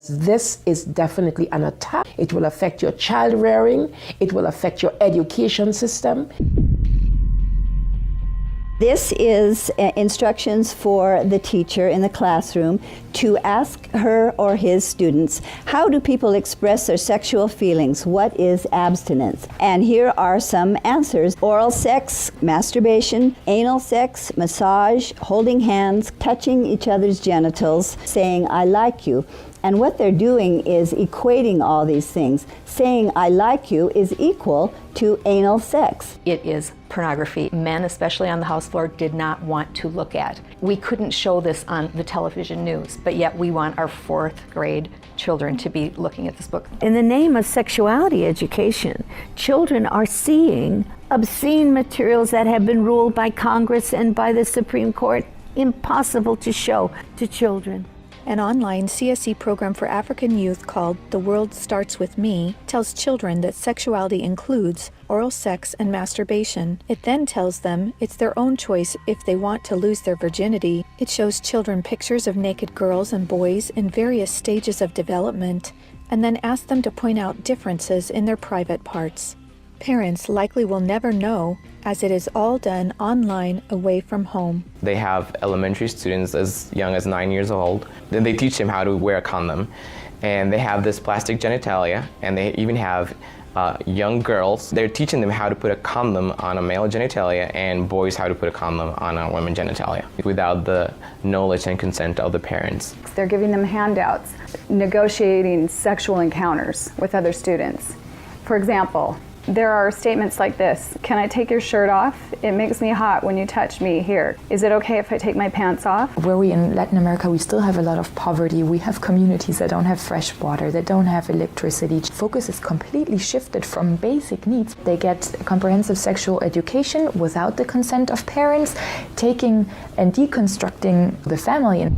This is definitely an attack. It will affect your child rearing. It will affect your education system. This is instructions for the teacher in the classroom to ask her or his students, how do people express their sexual feelings? What is abstinence? And here are some answers. Oral sex, masturbation, anal sex, massage, holding hands, touching each other's genitals, saying, I like you. And what they're doing is equating all these things. Saying, I like you is equal to anal sex. It is pornography. Men, especially on the House floor, did not want to look at. We couldn't show this on the television news, but yet we want our 4th grade children to be looking at this book. In the name of sexuality education, children are seeing obscene materials that have been ruled by Congress and by the Supreme Court impossible to show to children. An online CSE program for African youth called The World Starts With Me tells children that sexuality includes oral sex and masturbation. It then tells them it's their own choice if they want to lose their virginity. It shows children pictures of naked girls and boys in various stages of development, and then asks them to point out differences in their private parts. Parents likely will never know, as it is all done online away from home. They have elementary students as young as 9 years old. Then they teach them how to wear a condom. And they have this plastic genitalia, and they even have young girls. They're teaching them how to put a condom on a male genitalia and boys how to put a condom on a woman genitalia without the knowledge and consent of the parents. They're giving them handouts, negotiating sexual encounters with other students. For example, there are statements like this: can I take your shirt off? It makes me hot when you touch me here. Is it okay if I take my pants off? Where we in Latin America, we still have a lot of poverty. We have communities that don't have fresh water, that don't have electricity. Focus is completely shifted from basic needs. They get comprehensive sexual education without the consent of parents, taking and deconstructing the family.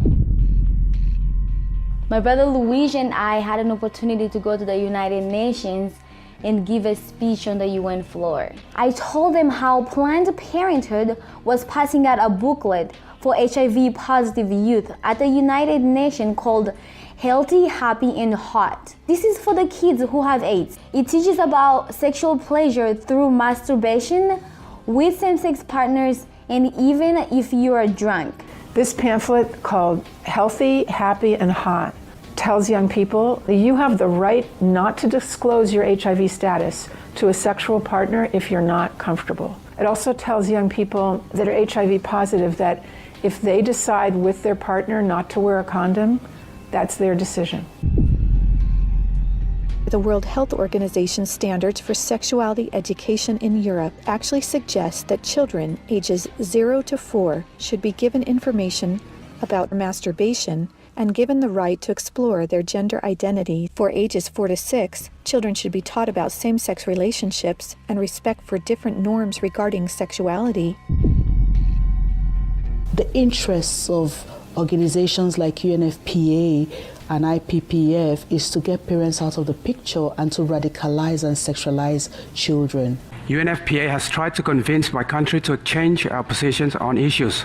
My brother Luigi and I had an opportunity to go to the United Nations and give a speech on the UN floor. I told them how Planned Parenthood was passing out a booklet for HIV positive youth at the United Nations called Healthy, Happy, and Hot. This is for the kids who have AIDS. It teaches about sexual pleasure through masturbation, with same-sex partners, and even if you are drunk. This pamphlet called Healthy, Happy, and Hot tells young people that you have the right not to disclose your HIV status to a sexual partner if you're not comfortable. It also tells young people that are HIV positive that if they decide with their partner not to wear a condom, that's their decision. The World Health Organization standards for sexuality education in Europe actually suggest that children ages 0 to 4 should be given information about masturbation and given the right to explore their gender identity. For ages 4 to 6, children should be taught about same-sex relationships and respect for different norms regarding sexuality. The interests of organizations like UNFPA and IPPF is to get parents out of the picture and to radicalize and sexualize children. UNFPA has tried to convince my country to change our positions on issues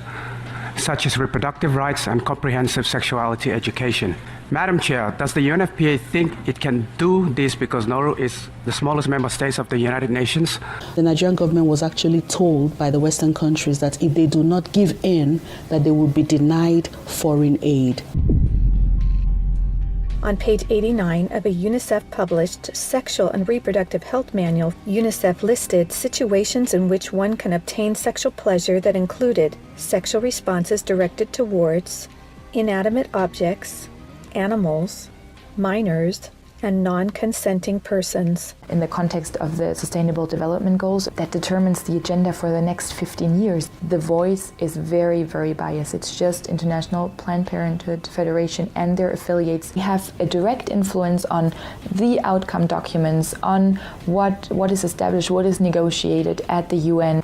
such as reproductive rights and comprehensive sexuality education. Madam Chair, does the UNFPA think it can do this because Nauru is the smallest member state of the United Nations? The Nigerian government was actually told by the Western countries that if they do not give in, that they will be denied foreign aid. On page 89 of a UNICEF-published Sexual and Reproductive Health Manual, UNICEF listed situations in which one can obtain sexual pleasure that included sexual responses directed towards inanimate objects, animals, minors, and non-consenting persons. In the context of the Sustainable Development Goals that determines the agenda for the next 15 years, the voice is very, very biased. It's just International Planned Parenthood Federation and their affiliates have a direct influence on the outcome documents, on what is established, what is negotiated at the UN.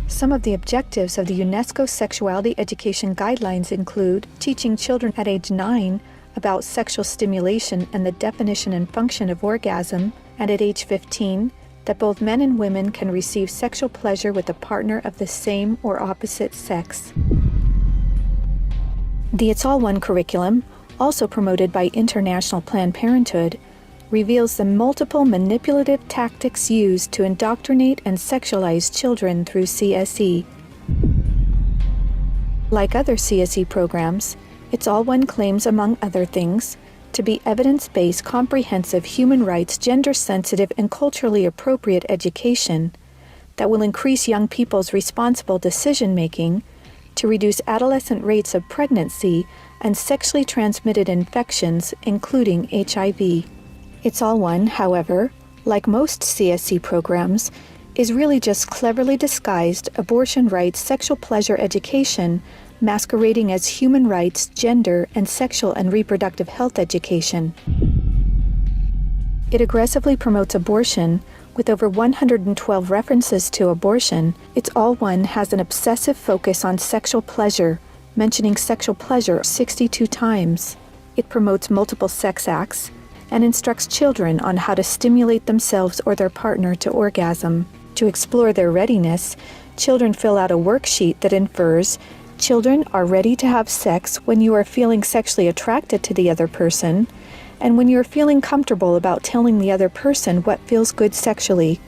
Some of the objectives of the UNESCO Sexuality Education Guidelines include teaching children at age 9 about sexual stimulation and the definition and function of orgasm, and at age 15, that both men and women can receive sexual pleasure with a partner of the same or opposite sex. The It's All One curriculum also promoted by International Planned Parenthood, reveals the multiple manipulative tactics used to indoctrinate and sexualize children through CSE. Like other CSE programs, It's All One claims, among other things, to be evidence-based, comprehensive, human rights, gender-sensitive, and culturally appropriate education that will increase young people's responsible decision-making, to reduce adolescent rates of pregnancy and sexually transmitted infections, including HIV. It's All One, however, like most CSE programs, is really just cleverly disguised abortion rights, sexual pleasure education, masquerading as human rights, gender, and sexual and reproductive health education. It aggressively promotes abortion. With over 112 references to abortion, It's All One has an obsessive focus on sexual pleasure, mentioning sexual pleasure 62 times. It promotes multiple sex acts and instructs children on how to stimulate themselves or their partner to orgasm. To explore their readiness, children fill out a worksheet that infers children are ready to have sex when you are feeling sexually attracted to the other person, and when you're feeling comfortable about telling the other person what feels good sexually.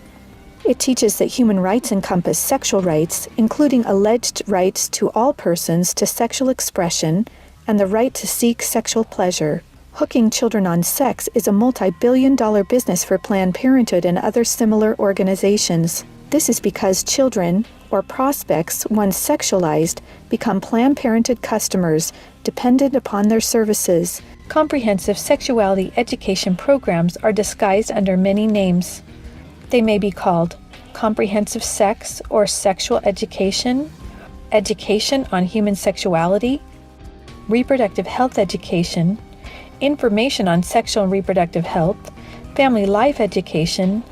It teaches that human rights encompass sexual rights, including alleged rights to all persons to sexual expression and the right to seek sexual pleasure. Hooking children on sex is a multi-billion-dollar business for Planned Parenthood and other similar organizations. This is because children, or prospects, once sexualized, become Planned Parenthood customers, dependent upon their services. Comprehensive sexuality education programs are disguised under many names. They may be called comprehensive sex or sexual education, education on human sexuality, reproductive health education, information on sexual and reproductive health, family life education,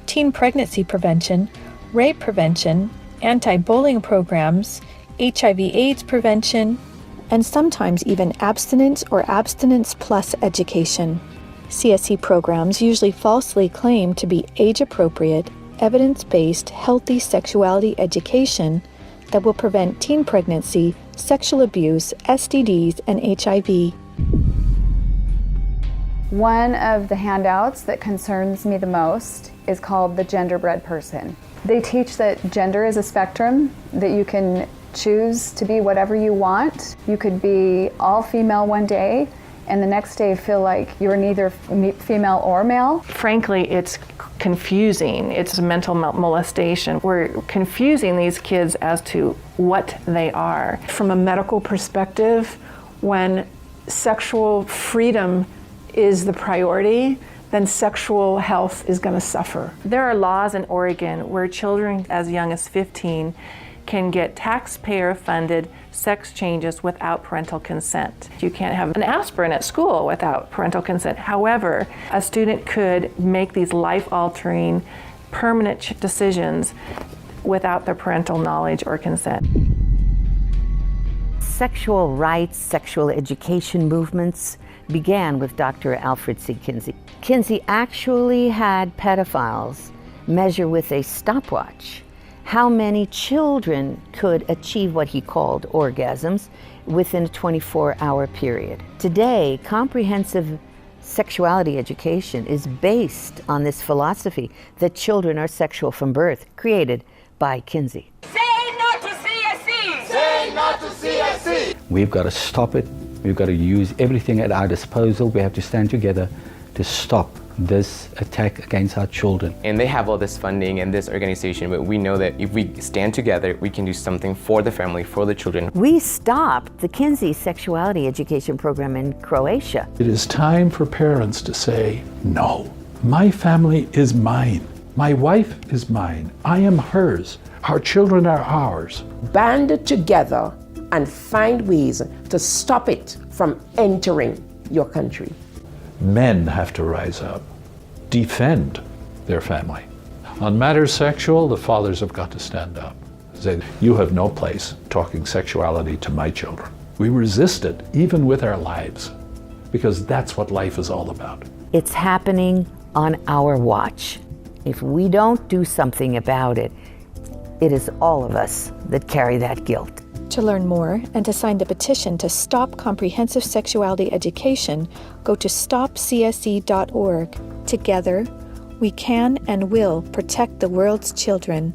teen pregnancy prevention, rape prevention, anti-bullying programs, HIV/AIDS prevention, and sometimes even abstinence or abstinence plus education. CSE programs usually falsely claim to be age-appropriate, evidence-based, healthy sexuality education that will prevent teen pregnancy, sexual abuse, STDs, and HIV. One of the handouts that concerns me the most is called the Genderbread Person. They teach that gender is a spectrum, that you can choose to be whatever you want. You could be all female one day and the next day feel like you're neither female or male. Frankly, it's confusing. It's mental molestation. We're confusing these kids as to what they are. From a medical perspective, when sexual freedom is the priority, then sexual health is going to suffer. There are laws in Oregon where children as young as 15 can get taxpayer-funded sex changes without parental consent. You can't have an aspirin at school without parental consent. However, a student could make these life-altering, permanent decisions without their parental knowledge or consent. Sexual rights, sexual education movements began with Dr. Alfred C. Kinsey. Kinsey actually had pedophiles measure with a stopwatch how many children could achieve what he called orgasms within a 24-hour period. Today, comprehensive sexuality education is based on this philosophy that children are sexual from birth, created by Kinsey. Say no to CSE! Say no to CSE! We've got to stop it. We've got to use everything at our disposal. We have to stand together to stop this attack against our children. And they have all this funding and this organization, but we know that if we stand together, we can do something for the family, for the children. We stopped the Kinsey sexuality education program in Croatia. It is time for parents to say, no, my family is mine. My wife is mine. I am hers. Our children are ours. Band together and find ways to stop it from entering your country. Men have to rise up, defend their family. On matters sexual, the fathers have got to stand up. Say, you have no place talking sexuality to my children. We resist it, even with our lives, because that's what life is all about. It's happening on our watch. If we don't do something about it, it is all of us that carry that guilt. To learn more and to sign the petition to stop comprehensive sexuality education, go to stopcse.org. Together, we can and will protect the world's children.